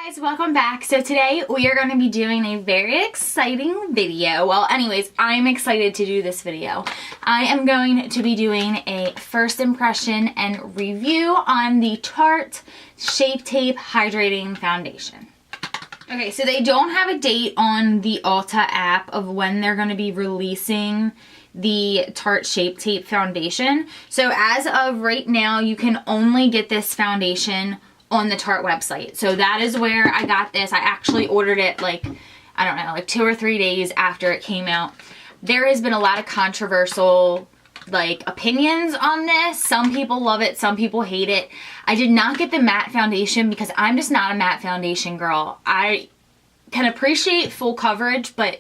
Guys, welcome back. So today we are going to be doing a very exciting video. Well, anyways, I'm excited to do this video. I am going to be doing a first impression and review on the Tarte Shape Tape Hydrating Foundation. Okay, so they don't have a date on the Ulta app of when they're going to be releasing the Tarte Shape Tape Foundation. So as of right now, you can only get this foundation on the Tarte website. So that is where I got this. I actually ordered it like, I don't know, like 2 or 3 days after it came out. There has been a lot of controversial opinions on this. Some people love it, some people hate it. I did not get the matte foundation because I'm just not a matte foundation girl. I can appreciate full coverage, but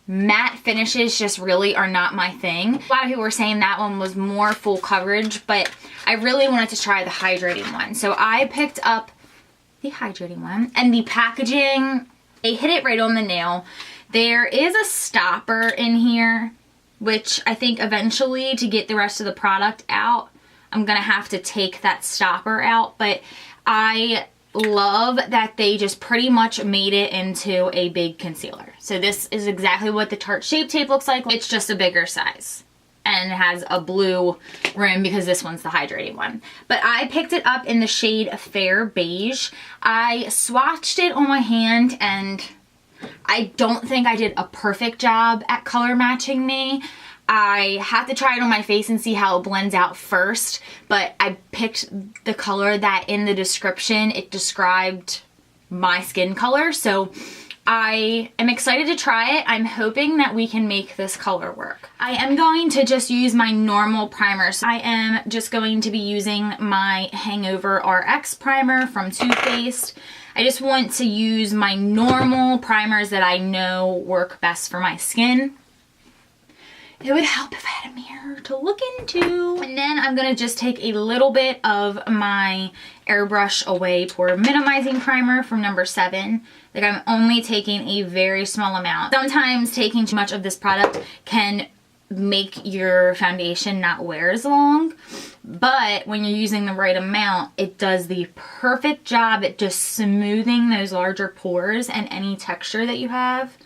matte finishes just really are not my thing. A lot of people were saying that one was more full coverage, but I really wanted to try the hydrating one. So I picked up the hydrating one, and the packaging, they hit it right on the nail. There is a stopper in here, which I think eventually to get the rest of the product out, I'm gonna have to take that stopper out, but I love that they just pretty much made it into a big concealer. So this is exactly what the Tarte Shape Tape looks like. It's just a bigger size and it has a blue rim because this one's the hydrating one. But I picked it up in the shade Fair Beige. I swatched it on my hand and I don't think I did a perfect job at color matching me. I had to try it on my face and see how it blends out first, but I picked the color that in the description it described my skin color, so I am excited to try it. I'm hoping that we can make this color work. I am going to just use my normal primer. So I am just going to be using my Hangover RX primer from Too Faced. I just want to use my normal primers that I know work best for my skin. It would help if I had a mirror to look into. And then I'm going to just take a little bit of my Airbrush Away Pore Minimizing Primer from number 7. Like, I'm only taking a very small amount. Sometimes taking too much of this product can make your foundation not wear as long. But when you're using the right amount, it does the perfect job at just smoothing those larger pores and any texture that you have.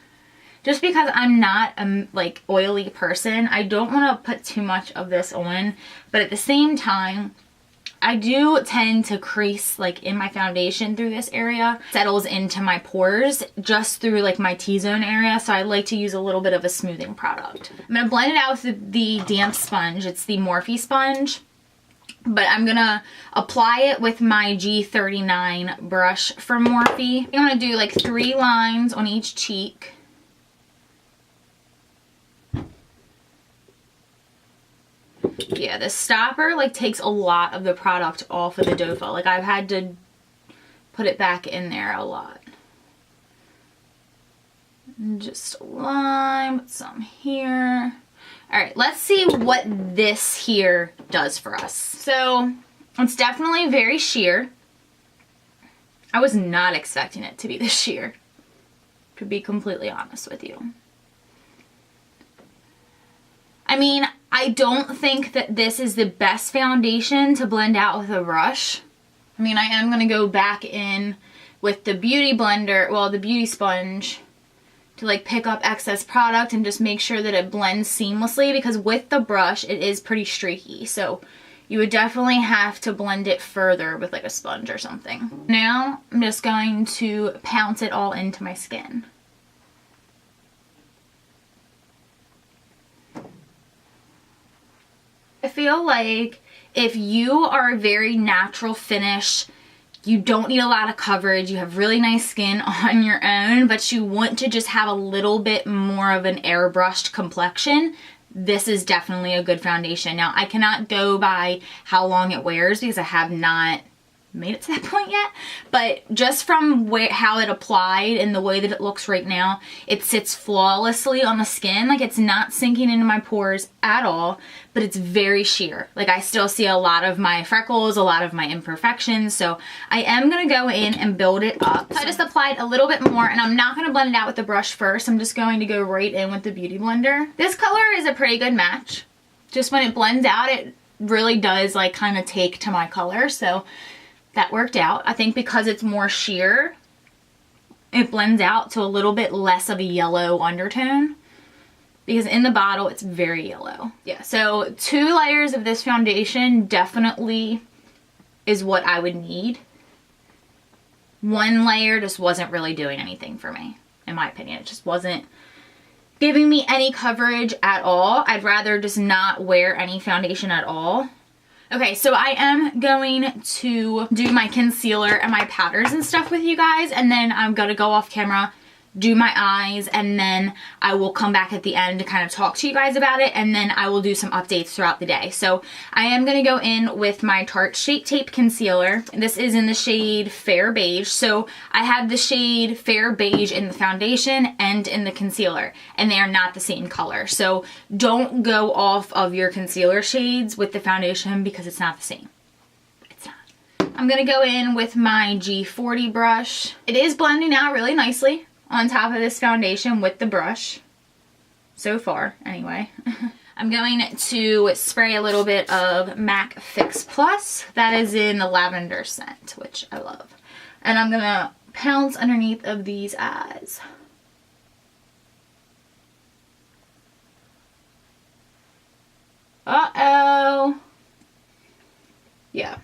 Just because I'm not a oily person, I don't want to put too much of this on, but at the same time, I do tend to crease in my foundation through this area. It settles into my pores just through my T-zone area, so I like to use a little bit of a smoothing product. I'm going to blend it out with the damp sponge. It's the Morphe sponge, but I'm going to apply it with my G39 brush from Morphe. I'm going to do 3 lines on each cheek. Yeah, the stopper takes a lot of the product off of the doe foot. I've had to put it back in there a lot. And just a line, put some here. Alright, let's see what this here does for us. So, it's definitely very sheer. I was not expecting it to be this sheer, to be completely honest with you. I mean, I don't think that this is the best foundation to blend out with a brush. I mean, I am going to go back in with the beauty blender, well, the beauty sponge, to pick up excess product and just make sure that it blends seamlessly, because with the brush, it is pretty streaky. So you would definitely have to blend it further with a sponge or something. Now, I'm just going to pounce it all into my skin. I feel like if you are a very natural finish, you don't need a lot of coverage, you have really nice skin on your own, but you want to just have a little bit more of an airbrushed complexion, this is definitely a good foundation. Now, I cannot go by how long it wears because I have not made it to that point yet, but just from how it applied and the way that it looks right now, it sits flawlessly on the skin. It's not sinking into my pores at all, but it's very sheer. I still see a lot of my freckles, a lot of my imperfections, so I am going to go in and build it up. So I just applied a little bit more, and I'm not going to blend it out with the brush first. I'm just going to go right in with the Beauty Blender. This color is a pretty good match. Just when it blends out, it really does kind of take to my color, so that worked out. I think because it's more sheer, it blends out to a little bit less of a yellow undertone, because in the bottle it's very yellow. Yeah, so 2 layers of this foundation definitely is what I would need. 1 layer just wasn't really doing anything for me, in my opinion. It just wasn't giving me any coverage at all. I'd rather just not wear any foundation at all. Okay, so I am going to do my concealer and my powders and stuff with you guys, and then I'm gonna go off camera, do my eyes, and then I will come back at the end to kind of talk to you guys about it, and then I will do some updates throughout the day. So I am going to go in with my Tarte Shape Tape Concealer. This is in the shade Fair Beige. So I have the shade Fair Beige in the foundation and in the concealer, and they are not the same color. So don't go off of your concealer shades with the foundation because it's not the same. It's not. I'm going to go in with my G40 brush. It is blending out really nicely on top of this foundation with the brush, so far anyway. I'm going to spray a little bit of MAC Fix Plus. That is in the lavender scent, which I love. And I'm gonna pounce underneath of these eyes. Uh-oh. Yeah.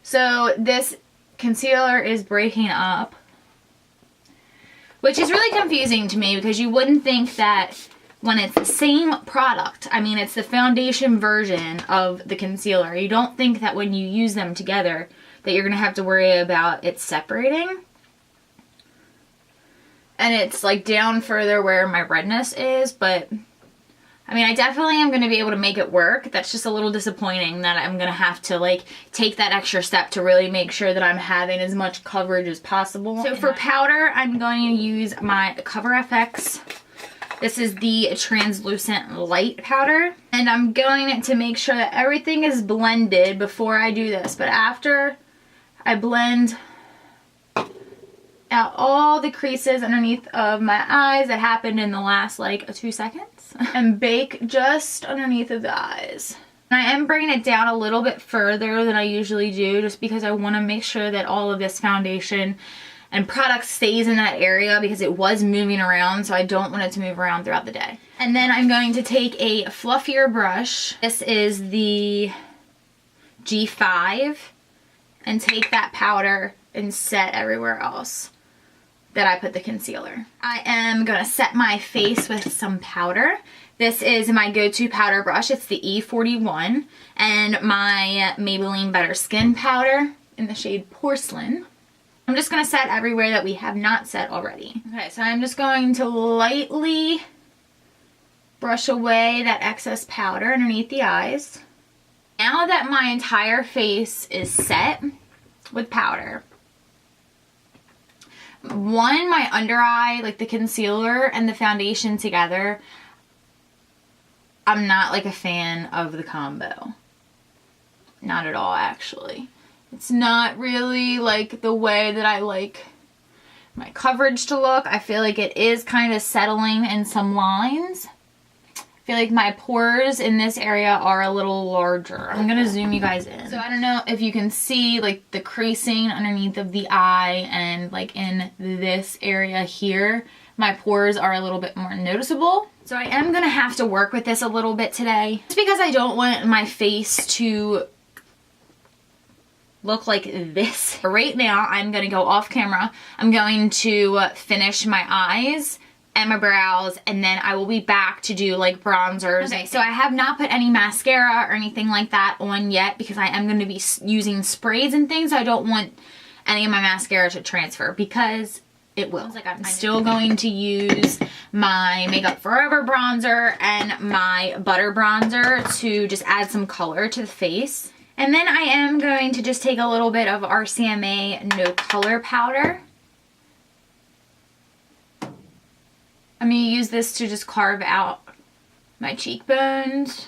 So this concealer is breaking up, which is really confusing to me because you wouldn't think that when it's the same product, I mean, it's the foundation version of the concealer, you don't think that when you use them together that you're going to have to worry about it separating. And it's like down further where my redness is, but I mean, I definitely am going to be able to make it work. That's just a little disappointing that I'm going to have to like take that extra step to really make sure that I'm having as much coverage as possible. So for powder, I'm going to use my Cover FX. This is the translucent light powder. And I'm going to make sure that everything is blended before I do this. But after I blend out all the creases underneath of my eyes that happened in the last like 2 seconds, and bake just underneath of the eyes. And I am bringing it down a little bit further than I usually do just because I want to make sure that all of this foundation and product stays in that area because it was moving around, so I don't want it to move around throughout the day. And then I'm going to take a fluffier brush. This is the G5, and take that powder and set everywhere else that I put the concealer. I am going to set my face with some powder. This is my go-to powder brush. It's the E41, and my Maybelline Better Skin powder in the shade Porcelain. I'm just going to set everywhere that we have not set already. Okay, so I'm just going to lightly brush away that excess powder underneath the eyes. Now that my entire face is set with powder, my under eye, like the concealer and the foundation together, I'm not like a fan of the combo. Not at all, actually. It's not really like the way that I like my coverage to look. I feel like it is kind of settling in some lines. I feel like my pores in this area are a little larger. I'm gonna zoom you guys in. So I don't know if you can see like the creasing underneath of the eye, and like in this area here, my pores are a little bit more noticeable. So I am gonna have to work with this a little bit today, just because I don't want my face to look like this. But right now, I'm gonna go off camera. I'm going to finish my eyes and my brows, and then I will be back to do like bronzers. Okay, so I have not put any mascara or anything like that on yet because I am going to be using sprays and things. I don't want any of my mascara to transfer because it will. Like I'm still going to use my Makeup Forever bronzer and my Butter bronzer to just add some color to the face. And then I am going to just take a little bit of RCMA No Color powder. I'm going to use this to just carve out my cheekbones,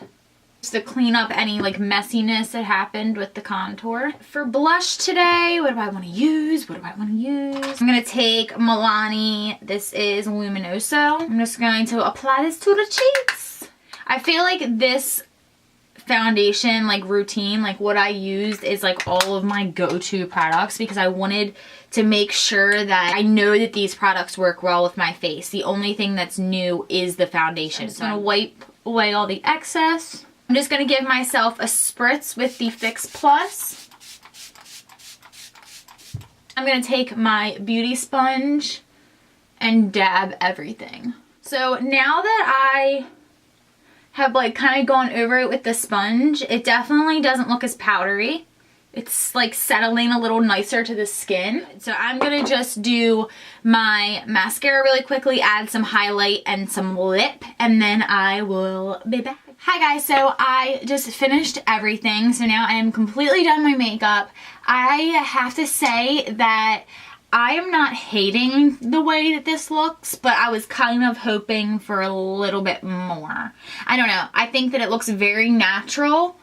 just to clean up any like messiness that happened with the contour. For blush today, what do I want to use? I'm going to take Milani. This is Luminoso. I'm just going to apply this to the cheeks. I feel like this foundation like routine, like what I used is like all of my go-to products because I wanted to make sure that I know that these products work well with my face. The only thing that's new is the foundation. I'm just gonna wipe away all the excess. I'm just gonna give myself a spritz with the Fix Plus. I'm gonna take my beauty sponge and dab everything. So now that I have like kind of gone over it with the sponge, it definitely doesn't look as powdery. It's like settling a little nicer to the skin. So I'm gonna just do my mascara really quickly, add some highlight and some lip, and then I will be back. Hi guys, so I just finished everything. So now I am completely done my makeup. I have to say that I am not hating the way that this looks, but I was kind of hoping for a little bit more. I don't know. I think that it looks very natural.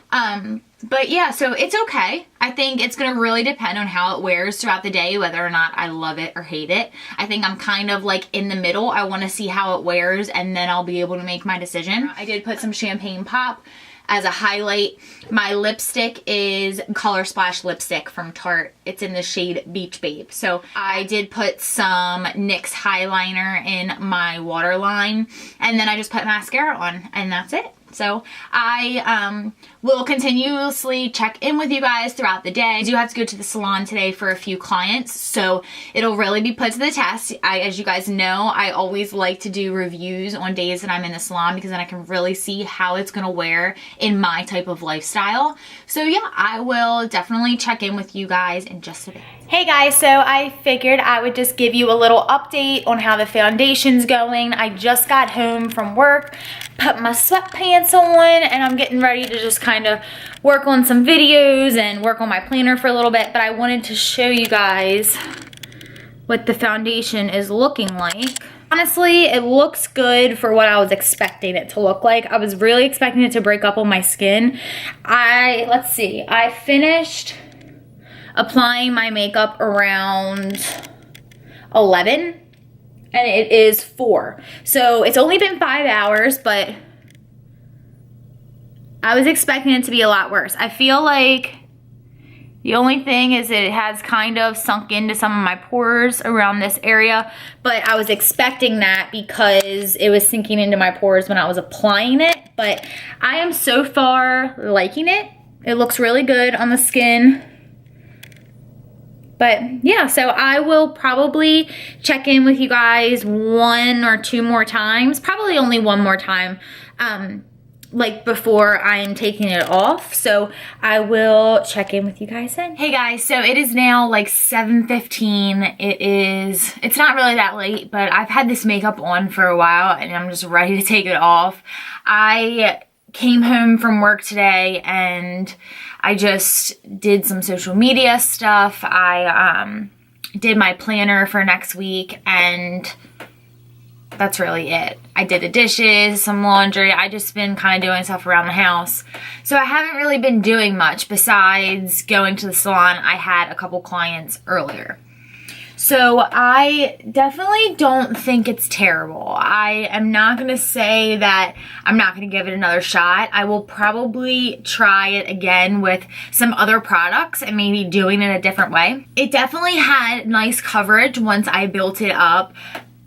But yeah, so it's okay. I think it's going to really depend on how it wears throughout the day, whether or not I love it or hate it. I think I'm kind of like in the middle. I want to see how it wears and then I'll be able to make my decision. I did put some Champagne Pop as a highlight. My lipstick is Color Splash lipstick from Tarte. It's in the shade Beach Babe. So I did put some NYX highliner in my waterline, and then I just put mascara on, and that's it. So I will continuously check in with you guys throughout the day. I do have to go to the salon today for a few clients, so it'll really be put to the test. As you guys know, I always like to do reviews on days that I'm in the salon because then I can really see how it's gonna wear in my type of lifestyle. So yeah, I will definitely check in with you guys in just a bit. Hey guys, so I figured I would just give you a little update on how the foundation's going. I just got home from work, put my sweatpants on, and I'm getting ready to just kind of work on some videos and work on my planner for a little bit, but I wanted to show you guys what the foundation is looking like. Honestly, it looks good for what I was expecting it to look like. I was really expecting it to break up on my skin. Let's see, I finished applying my makeup around 11 and it is 4. So it's only been 5 hours, but I was expecting it to be a lot worse. I feel like the only thing is that it has kind of sunk into some of my pores around this area, but I was expecting that because it was sinking into my pores when I was applying it. But I am so far liking it. It looks really good on the skin. But yeah, so I will probably check in with you guys 1 or 2 more times, probably only 1 more time, like before I am taking it off. So I will check in with you guys then. Hey guys, so it is now like 7:15. It's not really that late, but I've had this makeup on for a while and I'm just ready to take it off. I came home from work today and I just did some social media stuff. I did my planner for next week and that's really it. I did the dishes, some laundry. I just been kind of doing stuff around the house. So I haven't really been doing much besides going to the salon. I had a couple clients earlier. So I definitely don't think it's terrible. I am not going to say that I'm not going to give it another shot. I will probably try it again with some other products and maybe doing it a different way. It definitely had nice coverage once I built it up.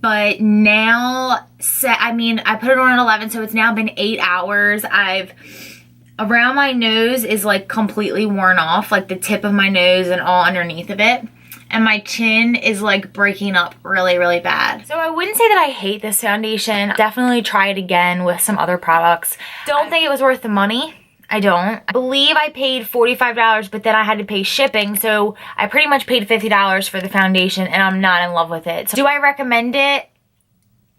But now, I put it on at 11, so it's now been 8 hours. Around my nose is like completely worn off, like the tip of my nose and all underneath of it. And my chin is like breaking up really, really bad. So I wouldn't say that I hate this foundation. Definitely try it again with some other products. Don't think it was worth the money. I don't. I believe I paid $45, but then I had to pay shipping, so I pretty much paid $50 for the foundation, and I'm not in love with it. So do I recommend it?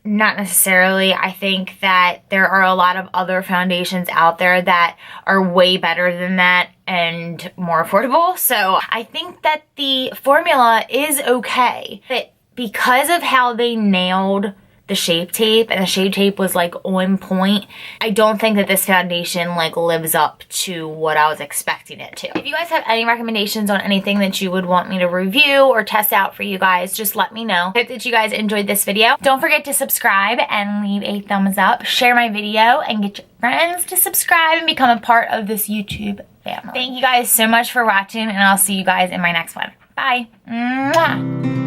Not necessarily. I think that there are a lot of other foundations out there that are way better than that and more affordable. So I think that the formula is okay. But because of how they nailed the Shape Tape, and the Shape Tape was like on point, I don't think that this foundation like lives up to what I was expecting it to. If you guys have any recommendations on anything that you would want me to review or test out for you guys, just let me know. Hope that you guys enjoyed this video. Don't forget to subscribe and leave a thumbs up, share my video, and get your friends to subscribe and become a part of this YouTube family. Thank you guys so much for watching, and I'll see you guys in my next one. Bye. Mwah.